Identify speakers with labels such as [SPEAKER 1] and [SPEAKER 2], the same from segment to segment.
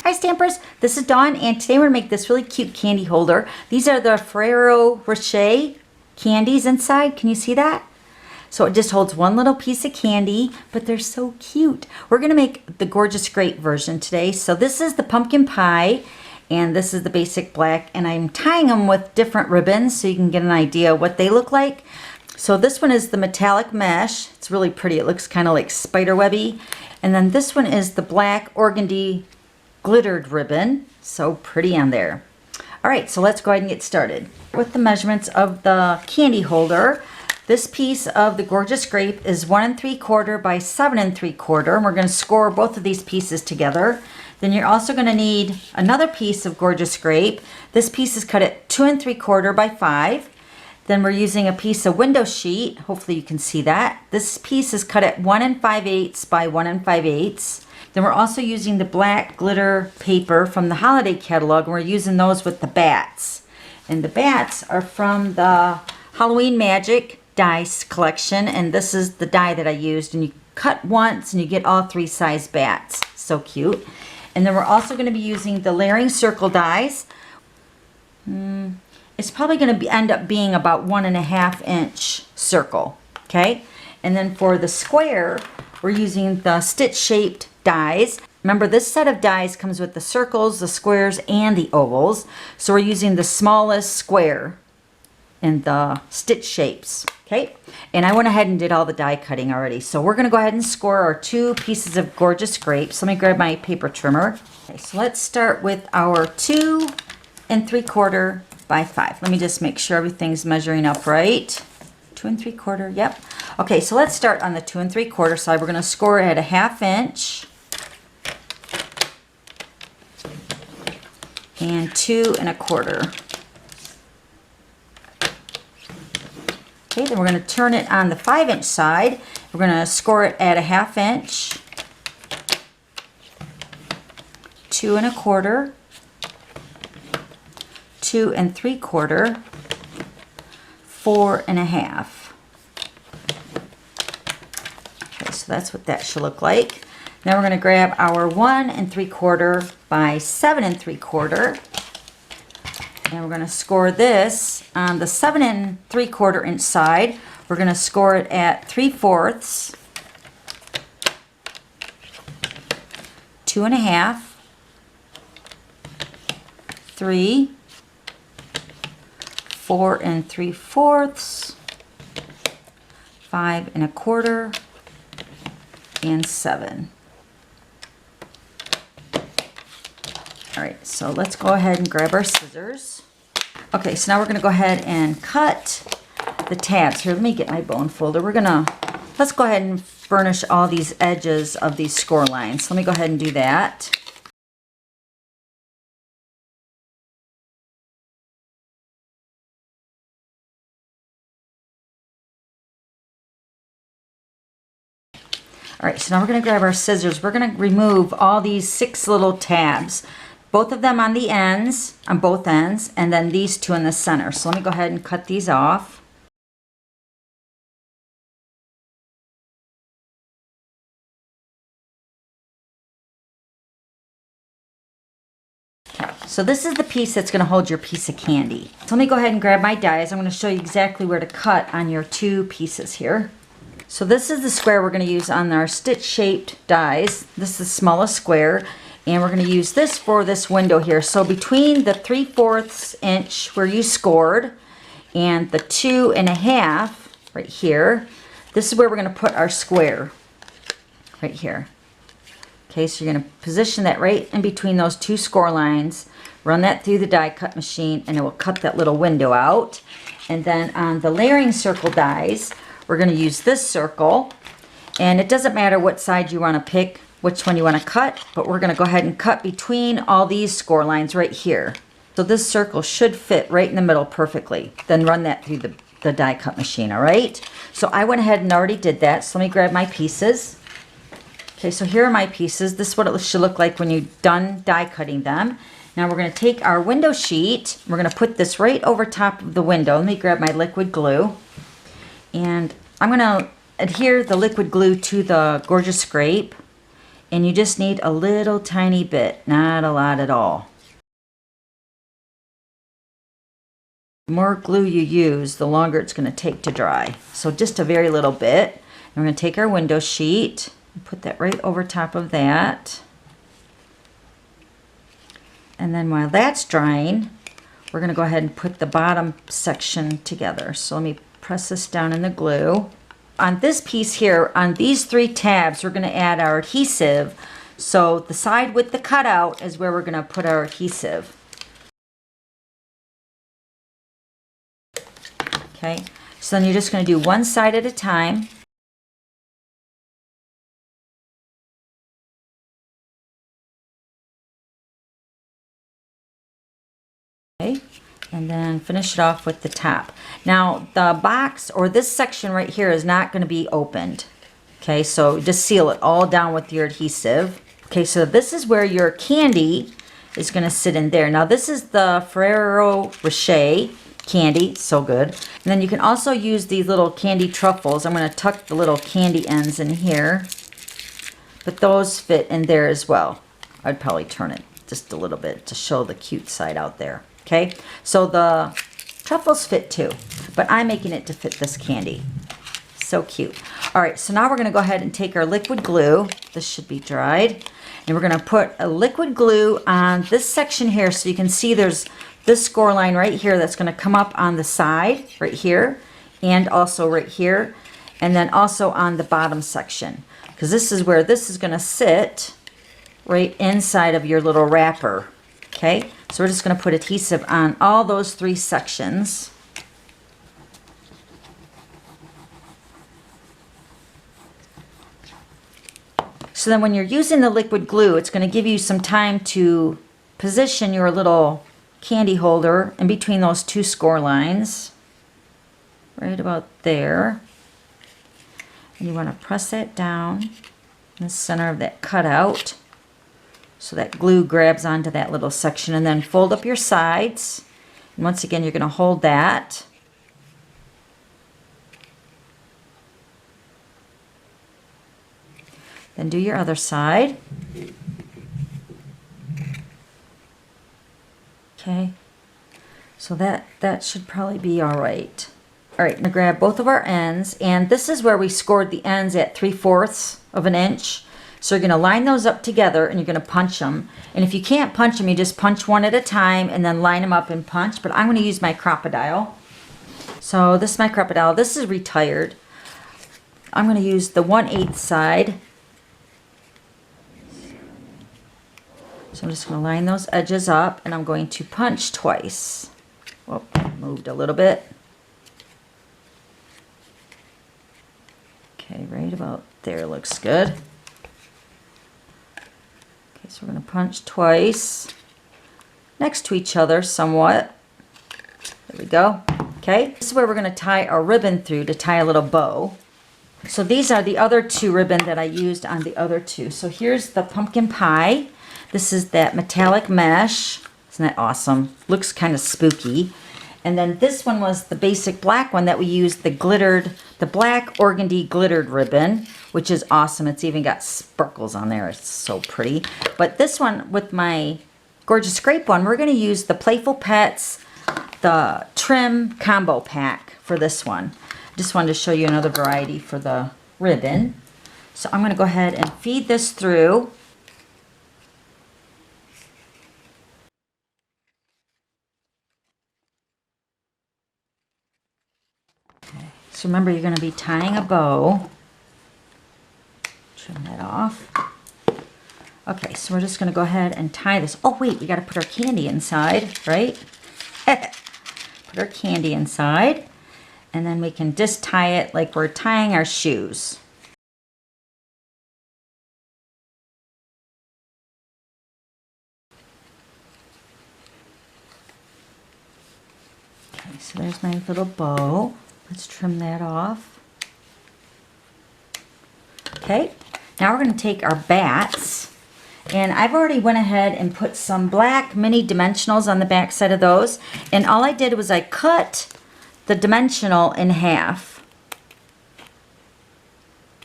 [SPEAKER 1] Hi Stampers, this is Dawn and today we're going to make this really cute candy holder. These are the Ferrero Rocher candies inside. Can you see that? So it just holds one little piece of candy, but they're so cute. We're going to make the gorgeous grape version today. So this is the pumpkin pie and this is the basic black, and I'm tying them with different ribbons so you can get an idea what they look like. So this one is the metallic mesh. It's really pretty. It looks kind of like spider webby. And then this one is the black organdy glittered ribbon. So pretty on there. All right, so let's go ahead and get started. With the measurements of the candy holder, this piece of the gorgeous grape is 1 3/4 by 7 3/4. And we're going to score both of these pieces together. Then you're also going to need another piece of gorgeous grape. This piece is cut at 2 3/4 by 5. Then we're using a piece of window sheet. Hopefully you can see that. This piece is cut at 1 5/8 by 1 5/8. Then we're also using the black glitter paper from the holiday catalog, and we're using those with the bats. And the bats are from the Halloween Magic dice collection, and this is the die that I used. And you cut once and you get all 3 size bats. So cute. And then we're also going to be using the layering circle dies. It's probably going to end up being about 1 1/2 inch circle. Okay. And then for the square, we're using the stitch shaped dies. Remember, this set of dies comes with the circles, the squares, and the ovals. So we're using the smallest square in the stitch shapes. Okay, and I went ahead and did all the die cutting already. So we're going to go ahead and score our 2 pieces of gorgeous grapes. Let me grab my paper trimmer. Okay, so let's start with our 2 3/4 by 5. Let me just make sure everything's measuring up right. 2 3/4, yep. Okay, so let's start on the 2 3/4 side. We're going to score at 1/2 inch. And 2 1/4. Okay, then we're going to turn it on the 5 inch side. We're going to score it at 1/2 inch. 2 1/4. 2 3/4. 4 1/2. Okay, so that's what that should look like. Now we're going to grab our 1 3/4 by 7 3/4, and we're going to score this on the 7 3/4 inch side. We're going to score it at 3/4, 2 1/2, 3, 4 3/4, 5 1/4, and 7. All right, so let's go ahead and grab our scissors. Okay, so now we're going to go ahead and cut the tabs. Here, let me get my bone folder. Let's go ahead and burnish all these edges of these score lines. Let me go ahead and do that. All right, so now we're going to grab our scissors. We're going to remove all these 6 little tabs. Both of them on the ends, on both ends, and then these 2 in the center. So let me go ahead and cut these off. Okay, so this is the piece that's going to hold your piece of candy. So let me go ahead and grab my dies. I'm going to show you exactly where to cut on your 2 pieces here. So this is the square we're going to use on our stitch shaped dies. This is the smallest square. And we're going to use this for this window here. So between the 3/4 inch where you scored and the 2 1/2 right here, this is where we're going to put our square right here. Okay, so you're going to position that right in between those 2 score lines, run that through the die cut machine, and it will cut that little window out. And then on the layering circle dies, we're going to use this circle. And it doesn't matter what side you want to pick, which one you want to cut, but we're going to go ahead and cut between all these score lines right here. So this circle should fit right in the middle perfectly. Then run that through the die cut machine, all right? So I went ahead and already did that. So let me grab my pieces. Okay, so here are my pieces. This is what it should look like when you're done die cutting them. Now we're going to take our window sheet. We're going to put this right over top of the window. Let me grab my liquid glue. And I'm going to adhere the liquid glue to the gorgeous grape. And you just need a little tiny bit, not a lot at all. The more glue you use, the longer it's going to take to dry. So just a very little bit. And we're going to take our window sheet and put that right over top of that. And then while that's drying, we're going to go ahead and put the bottom section together. So let me press this down in the glue. On this piece here, on these 3 tabs, we're going to add our adhesive. So the side with the cutout is where we're going to put our adhesive. Okay, so then you're just going to do one side at a time. Okay, and then finish it off with the top. Now the box or this section right here is not going to be opened. Okay, so just seal it all down with your adhesive. Okay, so this is where your candy is going to sit in there. Now this is the Ferrero Rocher candy, so good. And then you can also use these little candy truffles. I'm going to tuck the little candy ends in here, but those fit in there as well. I'd probably turn it just a little bit to show the cute side out there. Okay, so the truffles fit too, but I'm making it to fit this candy. So cute. All right, so now we're going to go ahead and take our liquid glue. This should be dried. And we're going to put a liquid glue on this section here, so you can see there's this score line right here that's going to come up on the side right here, and also right here, and then also on the bottom section, because this is where this is going to sit right inside of your little wrapper. Okay, so we're just going to put adhesive on all those 3 sections. So then when you're using the liquid glue, it's going to give you some time to position your little candy holder in between those 2 score lines. Right about there. And you want to press that down in the center of that cutout, so that glue grabs onto that little section, and then fold up your sides. And once again, you're going to hold that. Then do your other side. Okay, so that should probably be all right. All right, I'm gonna grab both of our ends, and this is where we scored the ends at 3/4 of an inch. So you're going to line those up together, and you're going to punch them. And if you can't punch them, you just punch one at a time and then line them up and punch. But I'm going to use my crocodile. So this is my crocodile. This is retired. I'm going to use the 1/8 side. So I'm just going to line those edges up, and I'm going to punch twice. Oh, moved a little bit. Okay, right about there looks good. Okay, so we're going to punch twice next to each other somewhat. There we go. Okay, this is where we're going to tie our ribbon through to tie a little bow. So these are the other 2 ribbon that I used on the other 2. So here's the pumpkin pie. This is that metallic mesh. Isn't that awesome? Looks kind of spooky. And then this one was the basic black one that we used, the black organdy glittered ribbon, which is awesome. It's even got sparkles on there. It's so pretty. But this one, with my gorgeous scrape one, we're going to use the Playful Pets, the trim combo pack for this one. Just wanted to show you another variety for the ribbon. So I'm going to go ahead and feed this through. So remember, you're going to be tying a bow. Trim that off. Okay, so we're just going to go ahead and tie this. Oh, wait, we got to put our candy inside, right? Put our candy inside. And then we can just tie it like we're tying our shoes. Okay, so there's my little bow. Let's trim that off. Okay, now we're going to take our bats, and I've already went ahead and put some black mini dimensionals on the back side of those, and all I did was I cut the dimensional in half.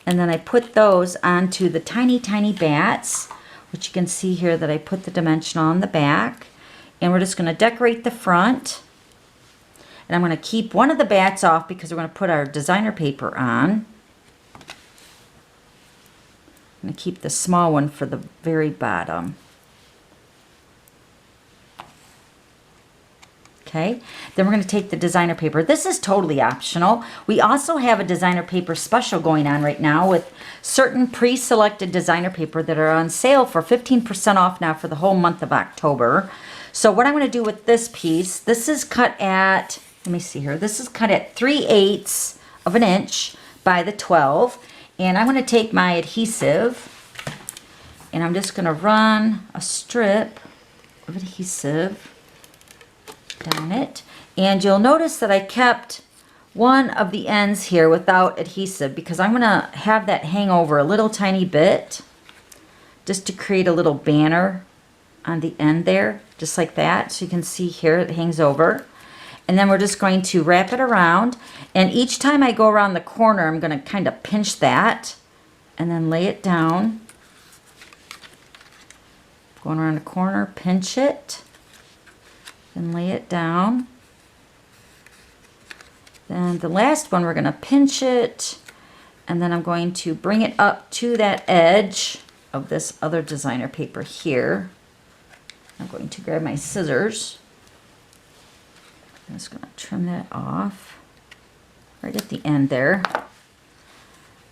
[SPEAKER 1] And then I put those onto the tiny, tiny bats, which you can see here that I put the dimensional on the back. And we're just going to decorate the front. And I'm going to keep one of the bats off because we're going to put our designer paper on. I'm going to keep the small one for the very bottom. Okay, then we're going to take the designer paper. This is totally optional. We also have a designer paper special going on right now with certain pre-selected designer paper that are on sale for 15% off now for the whole month of October. So what I'm going to do with this piece, this is cut at, let me see here, this is cut at 3/8 of an inch by the 12. And I'm going to take my adhesive and I'm just going to run a strip of adhesive down it. And you'll notice that I kept one of the ends here without adhesive because I'm going to have that hang over a little tiny bit just to create a little banner on the end there, just like that. So you can see here it hangs over. And then we're just going to wrap it around. And each time I go around the corner, I'm going to kind of pinch that and then lay it down. Going around the corner, pinch it, and lay it down. Then the last one, we're going to pinch it, and then I'm going to bring it up to that edge of this other designer paper here. I'm going to grab my scissors. I'm just going to trim that off right at the end there.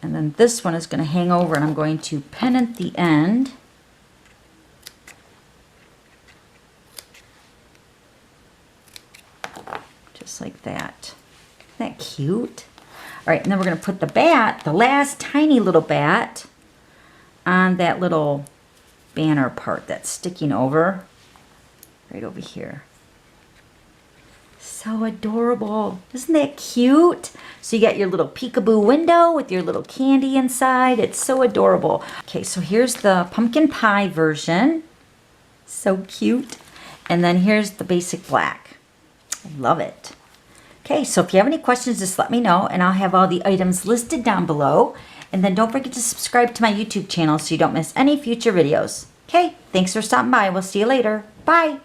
[SPEAKER 1] And then this one is going to hang over and I'm going to pennant the end. Just like that. Isn't that cute? All right, and then we're going to put the bat, the last tiny little bat, on that little banner part that's sticking over, right over here. So adorable. Isn't that cute? So you got your little peekaboo window with your little candy inside. It's so adorable. Okay, so here's the pumpkin pie version. So cute. And then here's the basic black. I love it. Okay, so if you have any questions, just let me know and I'll have all the items listed down below. And then don't forget to subscribe to my YouTube channel so you don't miss any future videos. Okay, thanks for stopping by. We'll see you later. Bye.